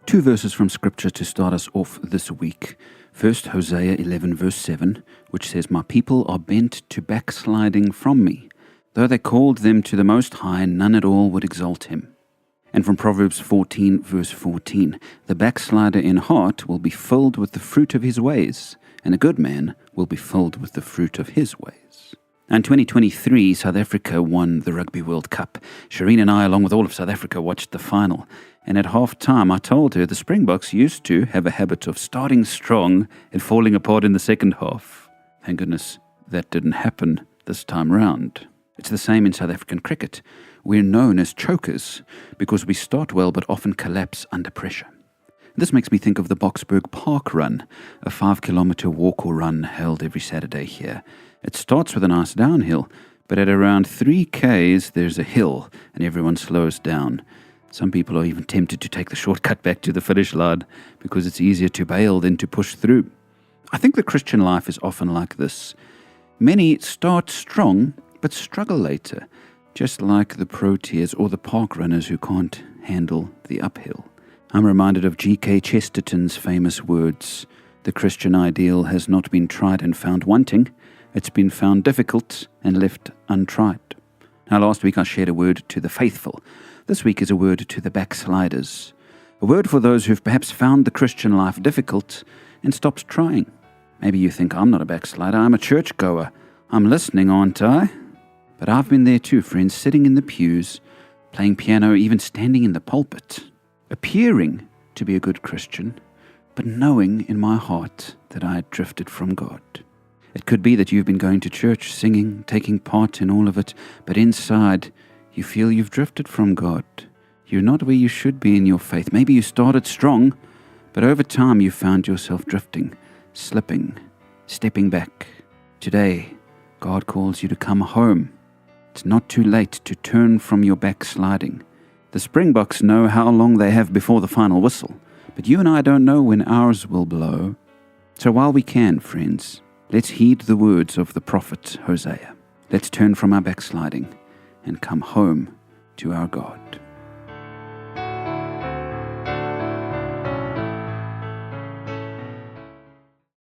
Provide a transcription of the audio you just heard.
Two verses from Scripture to start us off this week. First, Hosea 11 verse 7, which says, "My people are bent to backsliding from me. Though they called them to the Most High, none at all would exalt him." And from Proverbs 14 verse 14, "The backslider in heart will be filled with the fruit of his ways, and a good man will be filled with the fruit of his ways." In 2023, South Africa won the Rugby World Cup. Shireen and I, along with all of South Africa, watched the final. And at half-time, I told her the Springboks used to have a habit of starting strong and falling apart in the second half. Thank goodness that didn't happen this time round. It's the same in South African cricket. We're known as chokers because we start well but often collapse under pressure. This makes me think of the Boksburg Park Run, a 5-kilometer walk or run held every Saturday here. It starts with a nice downhill, but at around 3 Ks there's a hill and everyone slows down. Some people are even tempted to take the shortcut back to the finish line because it's easier to bail than to push through. I think the Christian life is often like this. Many start strong but struggle later, just like the pro-tiers or the park runners who can't handle the uphill. I'm reminded of G.K. Chesterton's famous words, "The Christian ideal has not been tried and found wanting. It's been found difficult and left untried." Now, last week I shared a word to the faithful. This week is a word to the backsliders. A word for those who've perhaps found the Christian life difficult and stopped trying. Maybe you think, I'm not a backslider, I'm a churchgoer. I'm listening, aren't I? But I've been there too, friends, sitting in the pews, playing piano, even standing in the pulpit, appearing to be a good Christian, but knowing in my heart that I had drifted from God. It could be that you've been going to church, singing, taking part in all of it, but inside you feel you've drifted from God. You're not where you should be in your faith. Maybe you started strong, but over time you found yourself drifting, slipping, stepping back. Today, God calls you to come home. It's not too late to turn from your backsliding. The Springboks know how long they have before the final whistle, but you and I don't know when ours will blow. So while we can, friends, let's heed the words of the prophet Hosea. Let's turn from our backsliding and come home to our God.